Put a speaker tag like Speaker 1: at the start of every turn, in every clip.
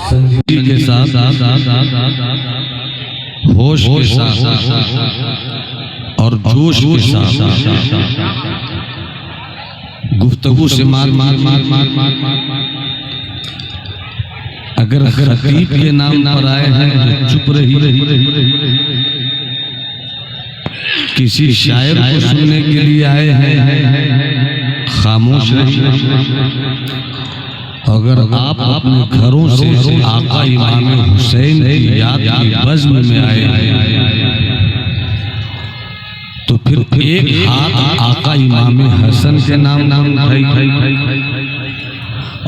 Speaker 1: संजीवनी के साथ होश के साथ और जोश के साथ गुफ्तगू से मार अगर खतीब के नाम पर आए हैं तो चुप रही, किसी शायर को सुनने के लिए आए हैं खामोश रही। अगर आप अपने घरों से आका इमाम हुसैन की याद की बज़्म में आए तो फिर एक हाथ आका इमाम हसन के नाम उठाई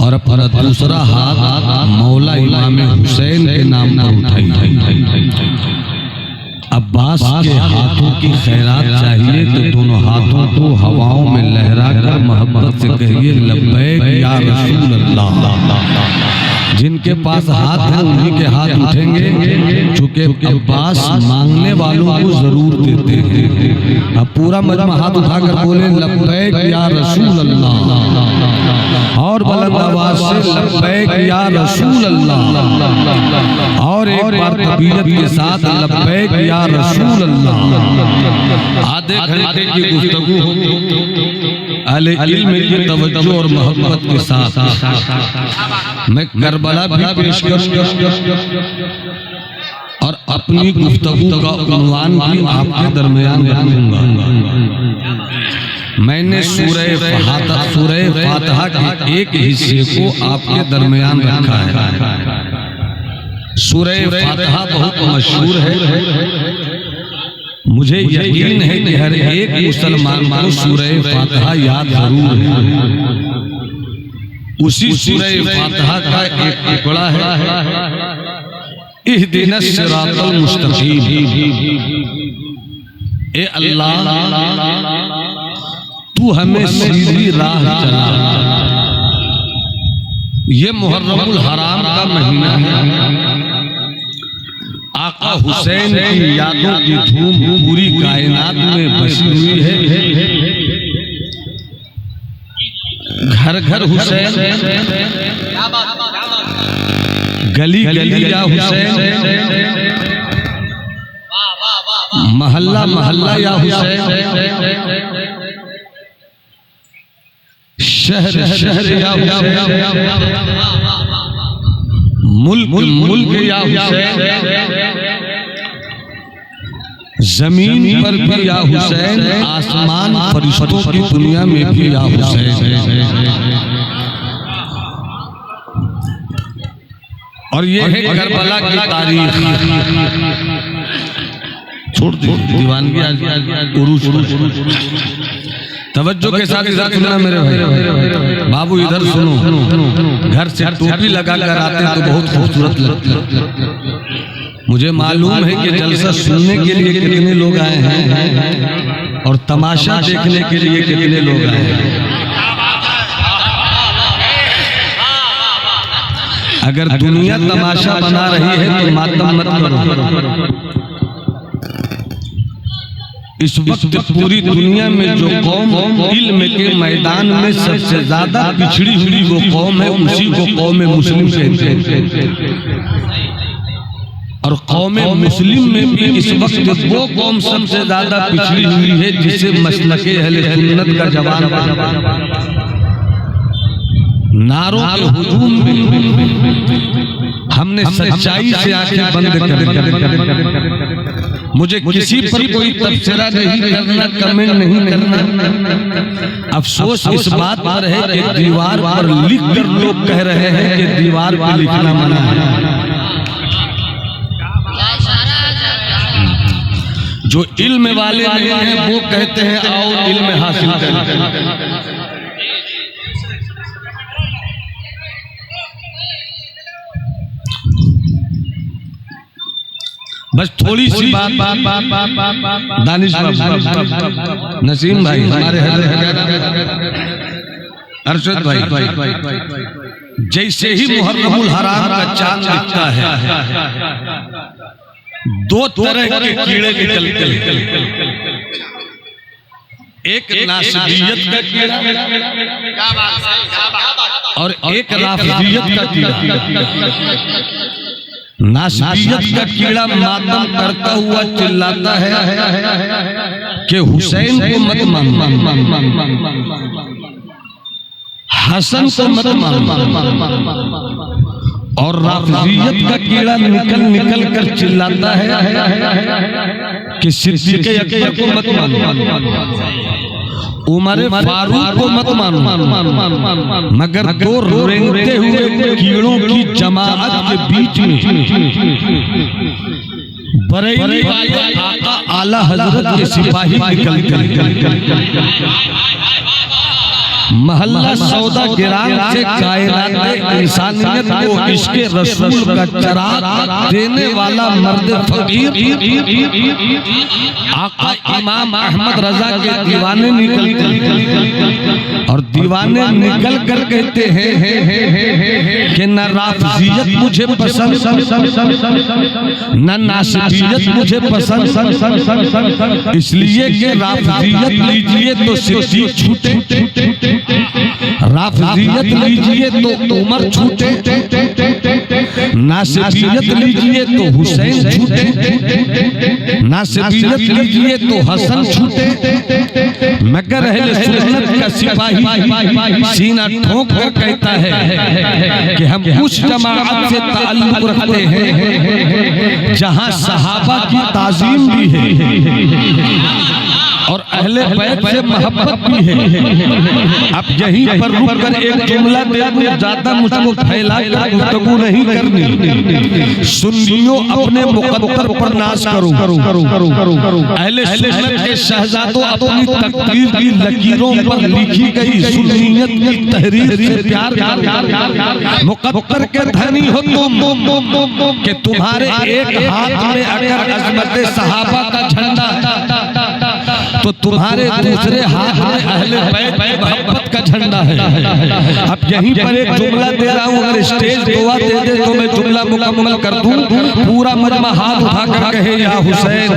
Speaker 1: और अपना दूसरा हाथ मौला इमाम हुसैन के नाम पर उठाई। अब्बास के हाथों की खैरात चाहिए तो दोनों हाथों को हवाओं में लहरा कर मोहब्बत से कहिए लब्बैक या रसूल अल्लाह। जिनके पास हाथ है उन्हीं के हाथ उठेंगे, चूंकि अब्बास मांगने वालों को जरूर देते हैं। अब पूरा मजमा हाथ उठाकर बोले लब्बैक या रसूल अल्लाह, और बुलंद आवाज से लब्बैक या रसूल अल्लाह, और एक बार तबीयत के साथ लब्बैक या रसूल अल्लाह। आधे घंटे की गुफ्तगू अहले इल्म की तवज्जो और मोहब्बत के साथ मैं करबला भी पेश करूंगा और अपनी गुफ्तगू का उन्वान भी आपके दरमियान रखूंगा। मैंने सूरह फातिहा के एक हिस्से को आपके दरमियान रखा है। सूरह फातिहा बहुत मशहूर है, मुझे यकीन है कि हर एक मुसलमान को सूरह फातिहा याद जरूर है। उसी सूरह फातिहा का एक टुकड़ा है इहदिनस सिरातल मुस्तकीम। ए अल्लाह तू हमें सीधी राह चला। ये मुहर्रमुल हराम का महीना है। आका हुसैन की यादों की धूम पूरी कायनात में बसी हुई है। घर घर हुसैन, गली गली या हुसैन, महल्ला महल्ला या हुसैन, शहर शहर या हुसैन, मुल्क मुल्क या हुसैन, जमीन पर भी या हुसैन, आसमान फरिश्तों की दुनिया में भी या हुसैन। और ये है करबला की तारीख। छोड़ दीवानगी उरूज तवज्जो के साथ इधर सुनना मेरे भाई बाबू, इधर सुनो। घर से टोपी लगा कर आते तो बहुत खूबसूरत लगता। मुझे मालूम है कि जलसा सुनने के लिए कितने लोग आए हैं और तमाशा देखने के लिए कितने लोग आए हैं। अगर दुनिया तमाशा बना रही है तो मातम मत करो। इस वक्त पूरी दुनिया में जो कौम इल्म के मैदान में सबसे ज्यादा पिछड़ी हुई वो कौम है, उसी को कौम मुस्लिम कहते हैं। और कौम मुस्लिम में भी इस वक्त वो कौम सबसे ज्यादा पिछड़ी हुई है जिसे मसलके अहले सुन्नत का जवान नारों के हुजूम में हमने सच्चाई से आंखें बंद कर। मुझे किसी पर कोई तबसरा नहीं करना, कमेंट नहीं करना। अफसोस इस बात पर है कि दीवार पर लिख कर लोग कह रहे हैं कि दीवार पर लिखना मना है। जो इल्म वाले नहीं हैं वो कहते हैं आओ इल्म हासिल करें। बस थोड़ी सी बात दानिश नसीम भाई, हमारे अरशद भाई, जैसे ही मुहर्रमुल हराम का चांद दिखता है दो तरह के कीड़े निकलते हैं। एक नासबियत का कीड़ा और एक राफिजियत का कीड़ा। नासबियत का कीड़ा मातम करता हुआ चिल्लाता है कि हुसैन को मत मान, हसन को मत मान, और राफिजियत का कीड़ा निकल निकल कर चिल्लाता है कि सिद्दीक़ अकबर को मत मानो, उमर फारूक को मत मानो, मगर दो रेंगते हुए कीड़ों की जमाअत के बीच में बरेली वाले आका आला हजरत के सिपाही निकल कर महल्ला सौदा गिरान से कायनात इंसानियत को इसके रसूल का चराग देने वाला मर्द फकीर आका इमाम अहमद रजा के दीवाने निकलते और दीवाने निकल कर कहते हैं कि न राफिजियत मुझे पसंद, न नासबियत मुझे पसंद, इसलिए कि राफिजियत लीजिए तो सिद्दीक़ छूटे, राफिजियत लीजिए तो उमर छूटे, नासबियत लीजिए तो हुसैन छूटे, नासबियत लीजिए तो हसन छूटे, मगर अहले सुन्नत का सिपाही सीना ठोक कर कहता है कि हम उस जमाअत से ताल्लुक रखते हैं जहां सहाबा की ताज़ीम भी है और अहले बैत से मोहब्बत भी है। अब यहीं पर रुक कर एक जुमला दे दूं, ज्यादा मुझको फैला कर गुफ्तगू नहीं करनी। सुन्नियों अपने मुकद्दर पर नाज करो, अहले सुन्नत के शहजादों अपनी तकदीर की लकीरों पर लिखी गई सुन्नियत की तहरीर से प्यार करो। मुकद्दर के धनी हो तुम कि तुम्हारे एक हाथ में अगर अज़मत सहाबा का झंडा तो तुम्हारे दूसरे हाथ में अहले बैत मोहब्बत का झंडा है। अब यहीं पर एक जुमला दे रहा हूँ, अगर स्टेज दुआ दे दे तो मैं जुमला मुकम्मल कर दूं। पूरा मजमा हाथ उठाकर कहे या हुसैन।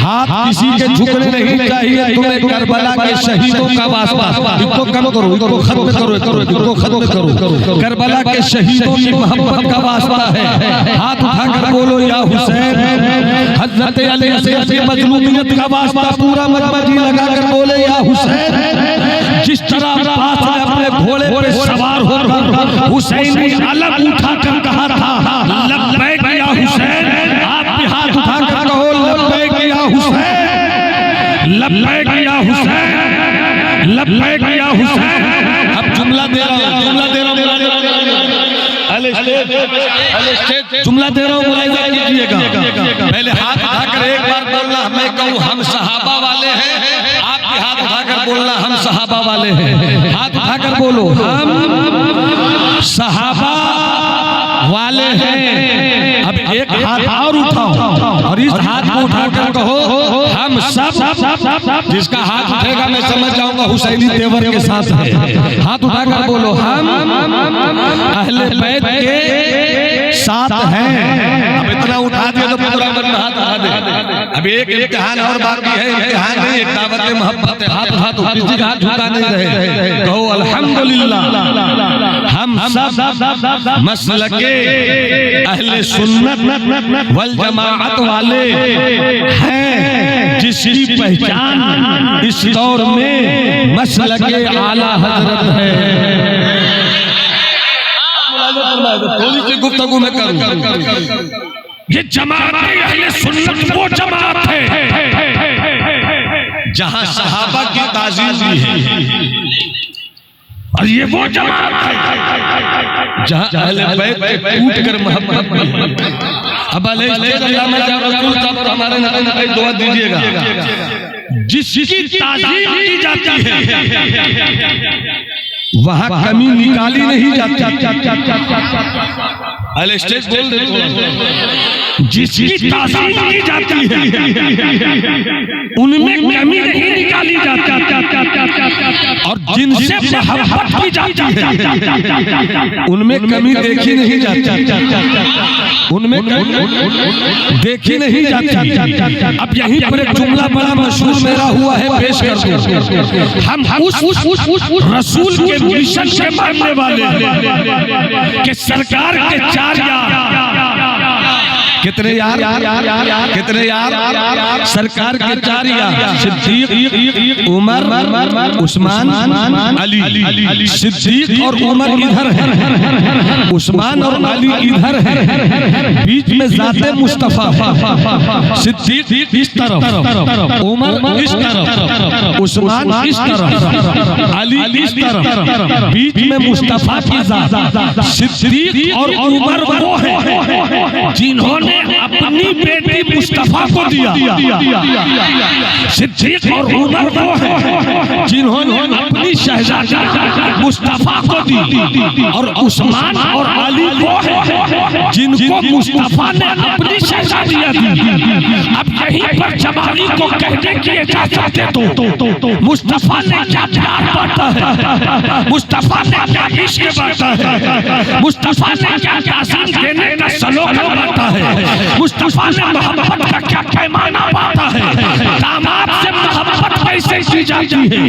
Speaker 1: हाथ किसी के झुकने नहीं चाहिए, तुम्हें करबला के शहीदों का वास्ता, इनको कम करो, इनको खत्म करो, इनको खत्म करो, करबला के शहीदों की मोहब्बत का वास्ता है। हाथ उठाकर बोलो या हुसैन। हज़रत अली से अपनी मजलूमियत का वास्ता पूरा मजमा जी लगाकर बोले या हुसैन। जिस तरह पास अपने घोड़े पर सवार होकर हुसैन ने अलग उठाकर कहा था लब्बैक या हुसैन, आप भी हाथ उठाकर कहो लब्बैक या हुसैन, लब्बैक या हुसैन, लब्बैक या हुसैन। अब जुमला दे रहा हूं, जुमला दे रहा हूं, जुमला दे रहा हूं, मुलाहिजा कीजिएगा। पहले हाथ उठाकर एक बार बोलना, मैं कहूं हम सहाबा वाले हैं, आप भी हाथ उठाकर बोलना हम सहाबा वाले हैं। हाथ उठाकर बोलो हम सहाबा वाले हैं। अब एक हाथ और उठाओ और इस हाथ को उठाकर कहो हम सब। जिसका हाथ उठेगा मैं समझ जाऊंगा हुसैनी तेवर के साथ है। हाथ उठाकर बोलो हम अहले बैत के साथ हैं। अब इतना उठा दिया तो पूरा मन में हाथ उठा दे। अब एक इम्तिहान और बाकी है, इम्तिहान नहीं एक दावत मोहब्बत है। हाथ उठा दो, किसी का हाथ झुका नहीं रहे, कहो अल्हम्दुलिल्लाह हम सब मसलके अहले सुन्नत वल जमाअत वाले हैं, जिसकी पहचान इस दौर में मसलके आला हजरत है। थोड़ी सी गुफ्तगू में करूं, ये जमात अहले सुन्नत वो जमात है जहां सहाबा की ताज़ीम भी है, और ये वो जमात है जहां अहले बैत के टूट कर मोहब्बत भी है। अब हमारे नबी दुआ दीजिएगा, जिसकी ताज़ीम की जाती है वहां कमी निकाली नहीं जाती। अरे स्टेज बोल दे
Speaker 2: जिसकी ताज़ीम की जाती है उनमें कमी नहीं निकाली जाती और जिनसे मोहब्बत की जाती है
Speaker 1: उनमें कमी देखी नहीं जाती, उनमें देखी नहीं जाती।
Speaker 2: अब यहीं पर एक जुमला बड़ा मशहूर मेरा हुआ है, पेश कर दो। हम उस रसूल के मिशन से मानने वाले कि सरकार के 4 यार,
Speaker 1: कितने यार, कितने यार, सरकार के 4 यार, सिद्दीक, उमर, उस्मान, अली। सिद्दीक और उमर इधर है, उस्मान और अली इधर है, बीच में ज़ाते मुस्तफा। सिद्दीक इस तरफ, उमर इस तरफ, उस्मान इस तरफ, अली इस तरफ, बीच में मुस्तफा की ज़ात। सिद्दीक और उमर वो है जिन्होंने अपनी बेटी मुस्तफा को दिया। सिद्दीक और उमर वो है जिन्होंने अपनी शहजादी मुस्तफा को दी, और उस्मान और अली वो है जिनको मुस्तफा ने अपनी शहजादियां दी। अब यहीं पर जमाली को कहने की इजाजत दे दो, मुस्तफा ने क्या प्यार बांटा है, मुस्तफा ने क्या इश्क बांटा है, मुस्तफा ने क्या ताज़ीम देने का सलोका बांटा है, मुस्तफा ने मोहब्बत का क्या पैमाना बांटा है, दामाद से मोहब्बत कैसे की जाती है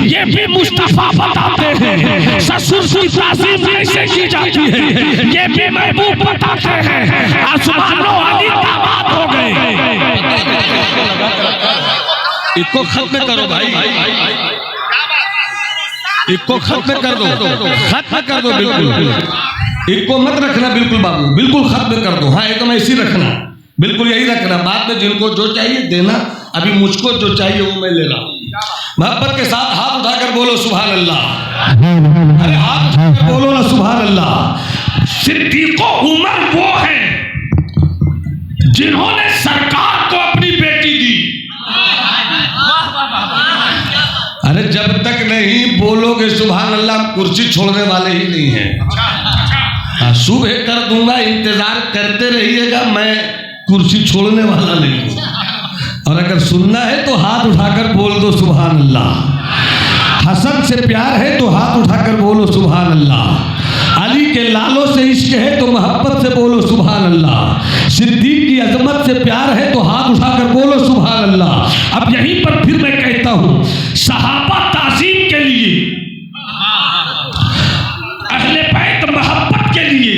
Speaker 1: ये भी मुस्तफा बताते हैं, ससुर की ताज़ीम कैसे की जाती है ये भी महबूब बताते हैं। आसमानों वाली दामाद हो गए। इसको खत्म करो भाई, इसको खत्म कर दो, खत्म कर दो बिल्कुल, इसको मत रखना बिल्कुल बाबू, बिल्कुल खत्म कर दो। हाँ एकदम ऐसी रखना, बिल्कुल यही रखना। बाद में जिनको जो चाहिए देना, अभी मुझको जो चाहिए वो मैं ले रहा हूँ। मोहब्बत के साथ हाथ उठाकर बोलो सुभान अल्लाह। अरे हाथ उठाकर बोलो ना सुभान अल्लाह।
Speaker 2: सिद्दीक उमर वो है जिन्होंने सरकार को अपनी बेटी दी।
Speaker 1: अरे जब तक नहीं बोलोगे सुभान अल्लाह, कुर्सी छोड़ने वाले ही नहीं हैं। सुबह कर दूंगा, इंतजार करते रहिएगा, मैं कुर्सी छोड़ने वाला नहीं हूं। और अगर सुनना है तो हाथ उठाकर बोल दो सुभान अल्लाह। हसन से प्यार है तो हाथ उठाकर बोलो सुभान अल्लाह। अली के लालों से इश्क है तो मोहब्बत से बोलो सुभान अल्लाह। सिद्दीक की अजमत से प्यार है तो हाथ उठाकर बोलो सुभान अल्लाह।
Speaker 2: अब यहीं पर फिर मैं कहता हूं, सहाबा ताज़ीम के लिए, अहले बैत मोहब्बत के लिए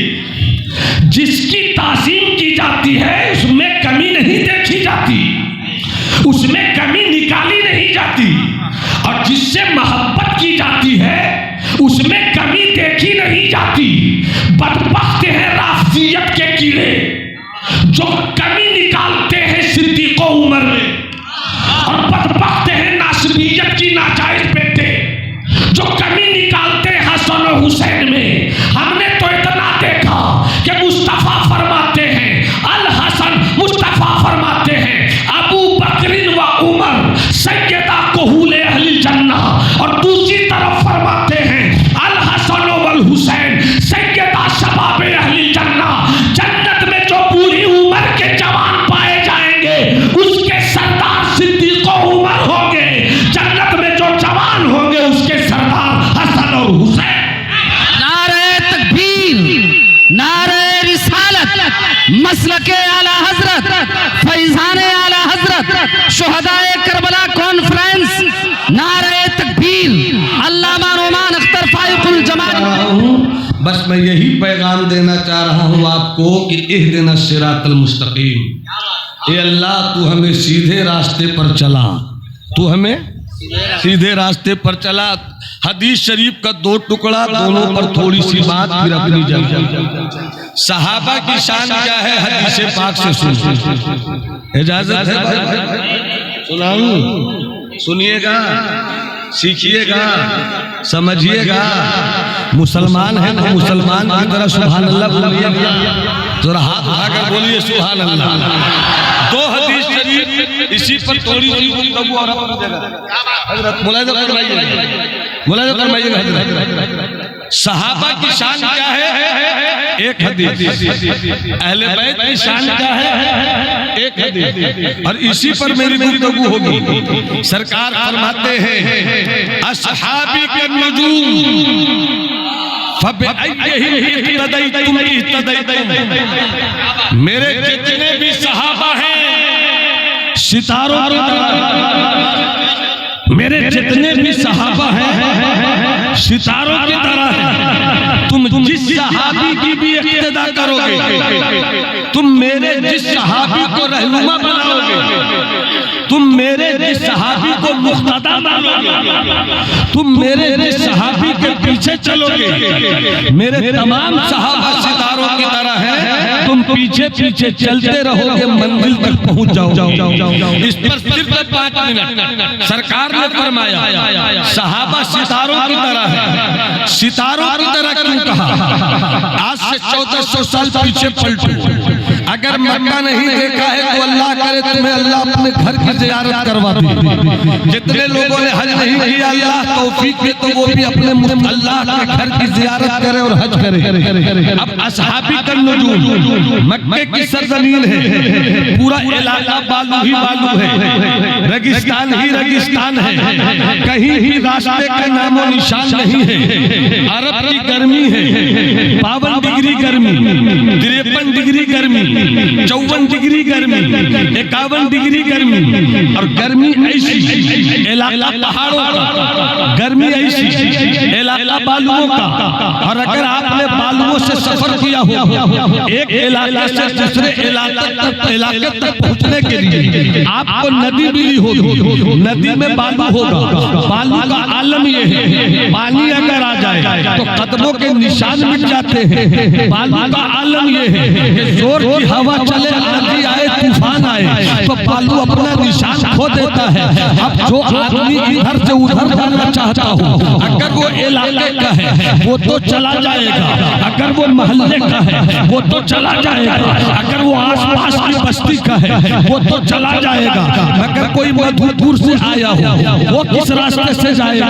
Speaker 2: जिसकी ताज़ीम की जाती है उसमें कमी नहीं देखी जाती, उसमें कमी निकाली नहीं जाती, और जिससे मोहब्बत की जाती है उसमें कमी देखी नहीं जाती। बदबख्त हैं राफियत के कीड़े जो कमी निकालते हैं सिद्दीक उमर में, और बदबख्त हैं नासबियत की नाजायज बेटे जो कमी निकालते हैं हसन और हुसैन में। हमने तो इतना देखा कि मुस्तफा फरमाते हैं, अल हसन मुस्तफा फरमाते हैं अबू बकरिन व उमर सैयदा कुहूले अहली जन्ना, और दूसरी तरफ फरमाते हैं अल हसन वल हुसैन सैयदा शबाबे अहली जन्ना। जन्नत में जो पूरी उम्र के जवान पाए जाएंगे उसके सरदार सिद्दीक उमर होंगे, जन्नत में जो जवान होंगे उसके सरदार हसन और हुसैन।
Speaker 3: नारे तकबीर, नारे रिसालत, मसलके आला हजरत, फैजाने आला हजरत, शुहदाए करबला कॉन्फ्रेंस, नारे तकबीर, अल्लामा नोमान अख्तर फाइकुल जमाल।
Speaker 1: बस मैं यही पैगाम देना चाह रहा हूँ आपको कि इहदिना सिरातल मुस्तकीम। ए अल्लाह तू हमें सीधे रास्ते पर चला, तू हमें सीधे रास्ते पर चला। हदीस शरीफ का 2 टुकड़ा, दोनों पर थोड़ी सी बात, फिर अपनी जगह। सहाबा की शान क्या है हदीस पाक से सुन, इजाजत है सुनाऊं? सुनिएगा, सीखिएगा, समझिएगा। मुसलमान है ना, मुसलमान की तरह सुभान अल्लाह बोलिए, जरा हाथ उठाकर बोलिए सुभान अल्लाह। 2 हदीस शरीफ इसी पर थोड़ी सी गुफ्तगू और अपनी जगह। हजरत मुलाहिजा फरमाइए हजरत। सहाबा की शान क्या है
Speaker 2: एक हदीस, अहले बैत की शान क्या है? एक हदीस। और इसी पर मेरी गुफ्तगू होगी। सरकार फरमाते हैं अस्हाबी के नजूम मेरे जितने भी सहाबा हैं सितारों की तरह, मेरे जितने भी सहाबा हैं सितारों की तरह हैं। तुम जिस सहाबी की भी इक्तिदा करोगे, तुम मेरे जिस सहाबी को रहनुमा बनाओगे, तुम मेरे जिस सहाबी को मुक्तदा मानोगे, तुम मेरे जिस सहाबी के पीछे चलोगे, मेरे तमाम सहाबा सितारों की तरह हैं। तुम पीछे पीछे चलते रहोगे, मंजिल तक पहुंच जाओ। इस पर सिर्फ 5 मिनट सरकार ने फरमाया सहाबा सितारों की तरह है। सितारों की तरह क्यों कहा? आज से 1400 साल पीछे पलटो, अगर मक्का नहीं देखा है तो अल्लाह करे तुम्हें अल्लाह अपने घर की ज़ियारत करवा दे। जितने लोगों ने हज नहीं किया अल्लाह तौफीक दे तो वो भी अपने अल्लाह के घर की ज़ियारत करे और हज करे। अब असहाबी का नजूम मक्के की सरजमीन है, पूरा इलाका बालू ही बालू है, रेगिस्तान ही रेगिस्तान है, कहीं भी रास्ते का नामो निशान नहीं है। अरब की गर्मी है 52 डिग्री गर्मी, 53 डिग्री गर्मी, 54 डिग्री गर्मी, 51 डिग्री गर्मी। और गर्मी ऐसी इलाका पहाड़ों का, गर्मी ऐसी इलाका बालुओं का। और अगर आपने बालुओं से सफर किया हो एक इलाके से दूसरे इलाके तक पहुंचने के लिए आपको नदी मिली होगी, नदी में बालू होगा। बालू का आलम ये है पानी अगर आ जाए तो कदमों के निशान मिट जाते हैं। बालू का आलम ये है कि जोर की हवा चले, आंधी आए, तूफान आए तो बालू अपना निशान खो देता है। अब जो आदमी इधर से उधर जाना चाहता हो, अगर वो इलाके का है वो तो चला जाएगा, अगर वो मोहल्ले का है वो तो चला जाएगा, अगर वो आसपास की बस्ती का है वो तो चला जाएगा। अगर कोई मधुपुर से आया हो वो किस रास्ते से जाएगा,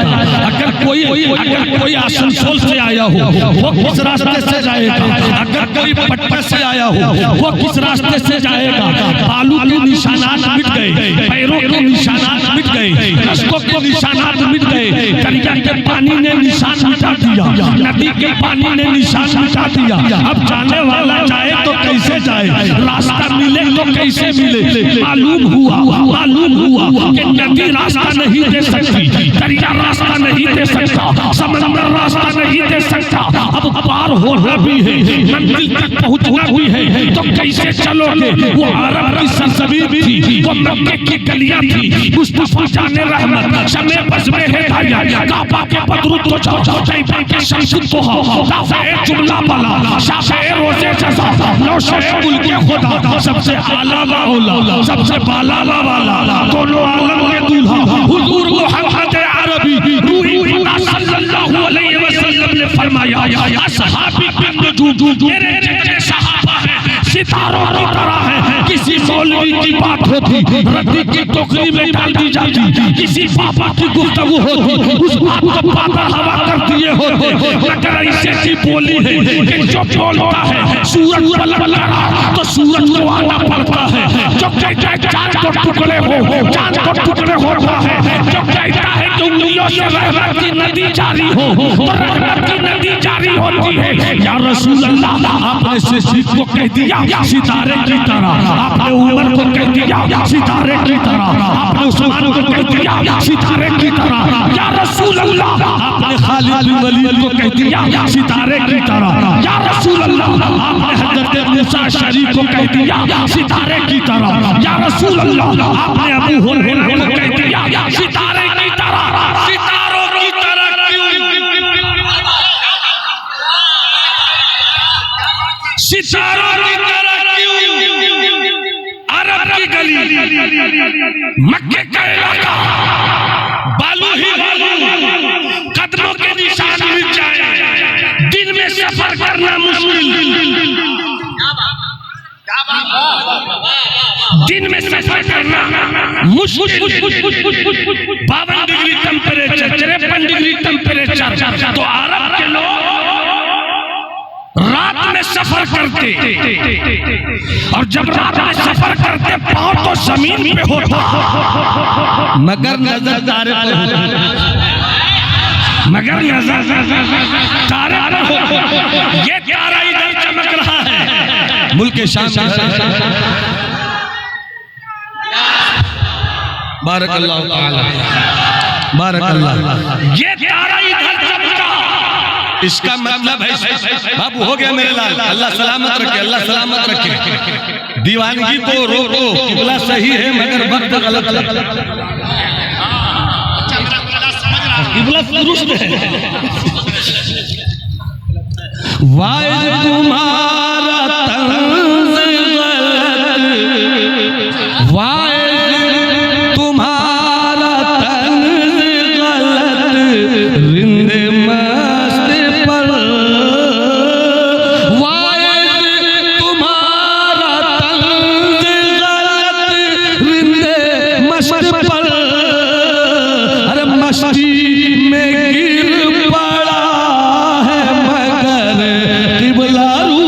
Speaker 2: अगर कोई आसनसोल से आया हो वो किस रास्ते से जाएगा, अगर कोई पटना से आया हो वो किस रास्ते से जाएगा। बालू के निशानात मिट गए, पैरों के निशानात मिट गए, रस्तों के निशानात मिट गए। दरिया के पानी ने निशान मिटा दिया, नदी के पानी ने निशान मिटा दिया। अब जाने वाला जाए तो कैसे जाए, रास्ता मिले तो कैसे मिले। मालूम हुआ कि नदी रास्ता नहीं दे सकती, दरिया रास्ता नहीं दे सकता, समंदर रास्ता नहीं दे सकता। अब पार होना भी है, मंजिल तक पहुंचना भी है, तो कैसे चलोगे। वो अरब की सरजमीन थी, वो मक्के की गलियां थी, मुस्तफा जाने रहमत शमे बस में हिदायत, काबा के बदरुद को जाओ, तैयबा के शमशुद को हो, दाफे जुमला बला, शाफे रोज़े जज़ा, नौशे मुल्क खुदा, सबसे आला वाला, सबसे बाला वाला, दोनों आलम के दूल्हा हुजूर मुहम्मद अरबी रूही खुदा सल्लल्लाहु अलैहि वसल्लम ने फरमाया असहाबी के नजूम मेरे जितने सहाबा हैं सितारों की तरह है। किसी मौलवी की बात होती रद्दी की टोकरी में डाल दी जाती, किसी बाबा की गुफ्तगू होती उस बात को बादल हवा कर दिए होते। मगर ऐसे की बोली है कि जो बोलता है सूरज पलट लगा तो सूरज को आना पड़ता है, जो कहता है चांद को टुकड़े हो चांद को टुकड़े होता है, जो कहता है कि उंगलियों से रहमत की नदी जारी हो तो रहमत की नदी जारी होती है। या रसूल अल्लाह आपने सिद्दीक को कह दिया सितारे की तरह, आपने उमर को कह दिया सितारे की तरह, आपने उस्मान को कह दिया सितारे की तरह। या रसूल अल्लाह आपने खालिद बिन वलीद को कह दिया सितारे की तरह। या रसूल अल्लाह आपने हजरत मूसा शरीफ को कह दिया सितारे की तरह। या रसूल अल्लाह आपने अबू हुरैरा को कह दिया सितारे की तरह। सितारों की तरह क्यों, सितारों की तरह क्यों। अरब की गली, मक्के का इलाका, बालू ही बालू, कदमों के निशान मिट जाए, दिन में सफर करना मुश्किल, दिन में सफर करना मुश्किल। 52 डिग्री टेम्परेचर, 53 डिग्री टेम्परेचर, तो अरब के लोग रात में सफर करते, और जब रात में सफर करते पांव तो जमीन पे होता
Speaker 1: मगर नजर तारे पर होती,
Speaker 2: मगर नजर तारे पर हो। ये तारा इधर चमक रहा है,
Speaker 1: मुल्क शाम बारकल्लाह ताला बारकल्लाह।
Speaker 2: ये तारा इधर चमका,
Speaker 1: इसका मतलब है बाबू हो गया मेरे लाल, अल्लाह सलामत रखे, अल्लाह सलामत रखे। दीवानगी को रोको, किबला सही है मगर वक्त गलत है, किबला दुरुस्त है। वाइज तुम्हारा तंज़ गलत, वाइज तुम्हारा तंज़ गलत, रिंदे मस्त पर, वाइज तुम्हारा तंज़ गलत, रिंदे मस्त पर, अरे मस्ती में गिर पड़ा है मगर किबला रू।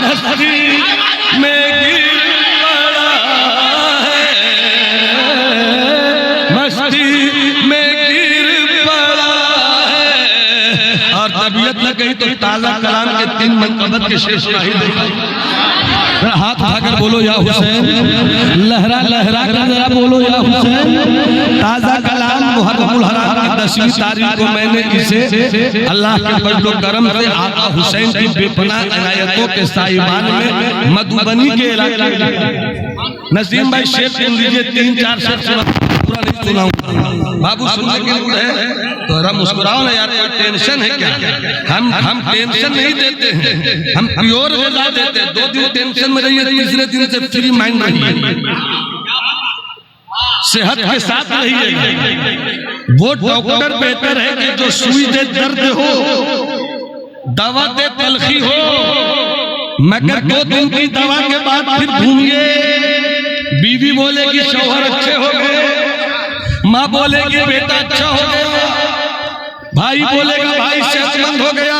Speaker 1: मस्ती में गिर पड़ा है, मस्ती में गिर पड़ा है। और तबीयत न कही तो ताज़ा कलाम के 3 मनकबत के शेर सुना ही देगा। हाथ उठाकर बोलो या हुसैन, लहरा लहरा कर जरा बोलो या हुसैन। ताज़ा कलाम मुहर्रमुल हराम की 10वीं तारीख को मैंने इसे अल्लाह के फजल व करम से आका हुसैन की बेपनाह इनायतों के साहिबान में मधुबनी के इलाके। नसीम भाई शेर सुन लीजिए, 3-4 शेर सुना, पूरा नहीं सुनाऊंगा। बाबू सुनने के मूड है तो जरा मुस्कुराओ ना यार, टेंशन है क्या? हम टेंशन नहीं देते हैं, हम प्योर गज़ा देते हैं। 2 दिन टेंशन में रहिए, तीसरे दिन से फ्री माइंड रहिए, सेहत के साथ रहिए। वो डॉक्टर बेहतर है कि जो सुई दे दर्द हो, दवा दे तलखी हो, मगर 2 दिन की दवा के बाद फिर घूमिए। बीवी बोलेगी शौहर अच्छे हो गए, माँ बोलेगी बेटा अच्छा हो गया, भाई बोलेगा भाई सेहतमंद हो गया,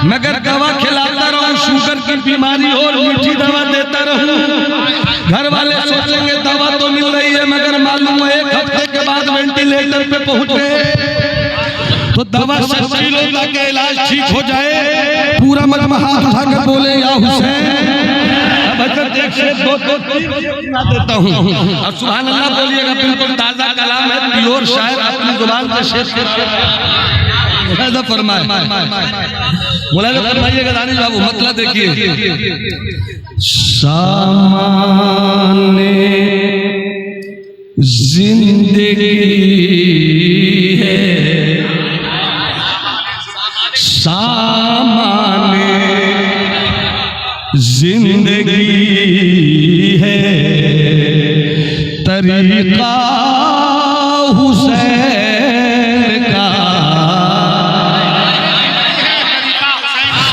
Speaker 1: मगर दवा खिलाता रहूं, शुगर की बीमारी हो और मीठी दवा देता रहूं। घर वाले सोचेंगे दवा तो मिल रही है, मगर मालूम है 1 हफ्ते के बाद वेंटिलेटर पे पहुंच गए तो दवा सच्ची लोगों का इलाज ठीक हो जाए। पूरा मजमा हाथ उठाकर बोले या हुसैन। एक से 2 ना देता हूँ और सुभान अल्लाह बोलिएगा, बिल्कुल ताज़ा कलाम है, प्योर शायर अपनी जुबान से शेर मुलाज़ा फरमाए, मुलाज़ा फरमाइएगा दानिश बाबू। मतलब देखिए, सामाने जिंदगी है, सामाने जिंदगी है, तरीका हुसैन का,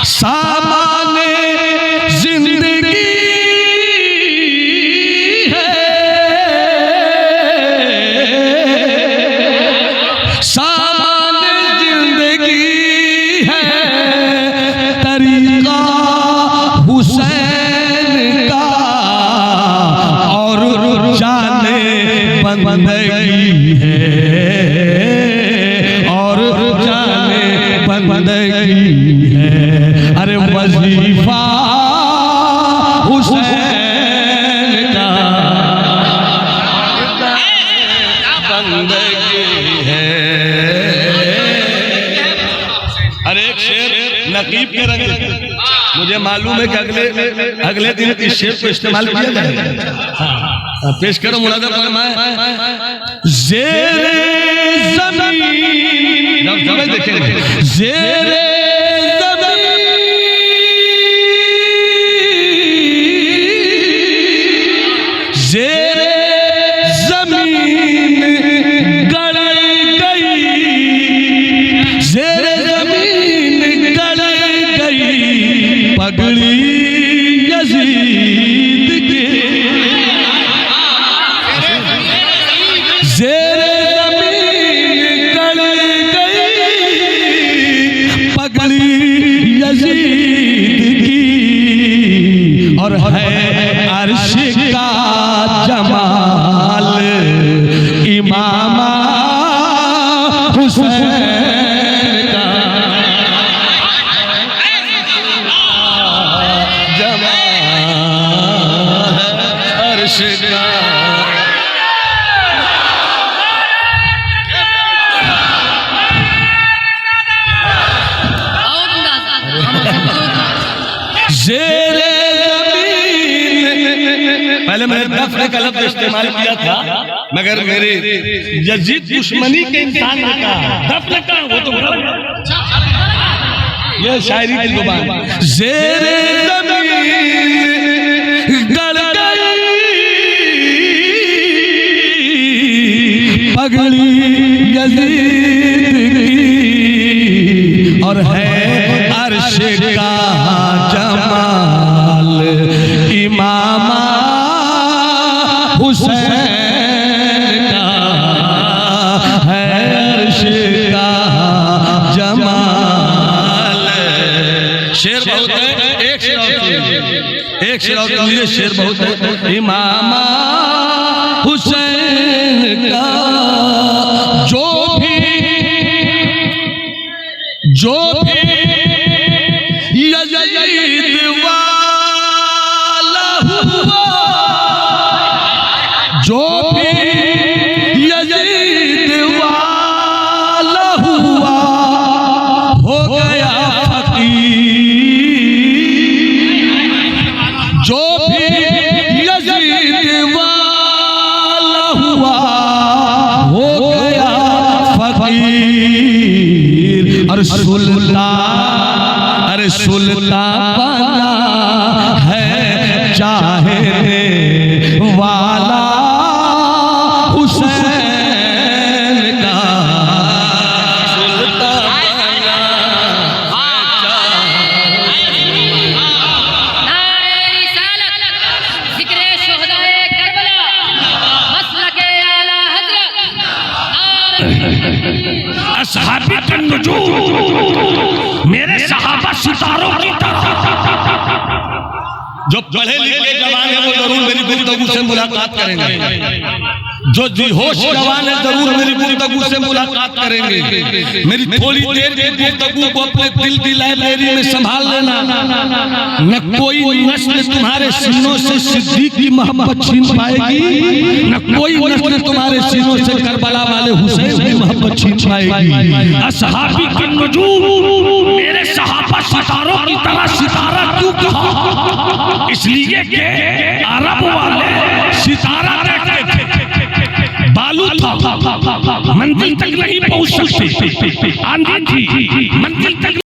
Speaker 1: सामाने जिंदगी है, सामाने जिंदगी है, तरीका हुसैन का, और जाने बंदगी है, और जाने बंदगी है। अरे वजीफा हुसैन का बंदगी है। अरे एक शेर नकीब के रंग, मुझे मालूम है कि अगले दिन इस शेर को इस्तेमाल किया जाएगा। पेश करो मुलाज़ा फरमाए। ज़ेरे ज़मीन, जब देखेंगे ज़ेरे ज़मीन, ज़ेरे ज़मीन गड़ गई, ज़ेरे ज़मीन गड़ गई, पगड़ी यजीद के और है अर्श का जमाल इमामा हुसैन का जमाल अर्श का। ज़ेरे ज़मीन, पहले मैंने दफ्न का लफ्ज़ इस्तेमाल किया था मगर मेरे यजीद दुश्मनी के इंसान ने कहा दफ्न का, वो तो ये शायरी की जुबान। ज़ेरे ज़मीन गड़ गई पगड़ी यजीद की और है अर्श का जमाल इमामा हुसैन का है अर्श का जमाल। शेर बहुत है, एक शेर और लीजिए, शेर बहुत है। इमामा हुसैन का जो भी यजीद वाला हुआ, जो भी यजीद वाला हुआ हो गया फकीर। जो भी यजीद वाला हुआ हो गया फकीर। और सुल्तान, अरे सुल्तान बना है चाहने वाला हुसैन का। सुल्तान बना
Speaker 4: नारे रिसालत, ज़िक्रे शुहदाए करबला, मसलके आला हज़रत,
Speaker 2: असहाबी का नुजूम, मेरे सहाबा सितारों की तरह।
Speaker 1: जो पढ़े लिखे जवान है वो जरूर मेरी गुफ्तगू से मुलाकात करेंगे, जो बेहोश जवान है जरूर मेरी गुफ्तगू से मुलाकात करेंगे। मेरी थोड़ी देर की गुफ्तगू को अपने दिल की लाइब्रेरी में संभाल लेना। न कोई नस्ल तुम्हारे सीनों से सिद्दीक की मोहब्बत छीन पाएगी, न कोई नस्ल तुम्हारे सीनों से करबला वाले हुसैन की मोहब्बत छीन पाएगी।
Speaker 2: असहाबी के नुजूम, मेरे सहाबा सितारों की तरह। सितारा क्यों कहा? इसलिए कि अरब वाले सितारा देखते थे, बालू था, मंजिल तक नहीं पहुंच सकते, आंधी थी, मंजिल तक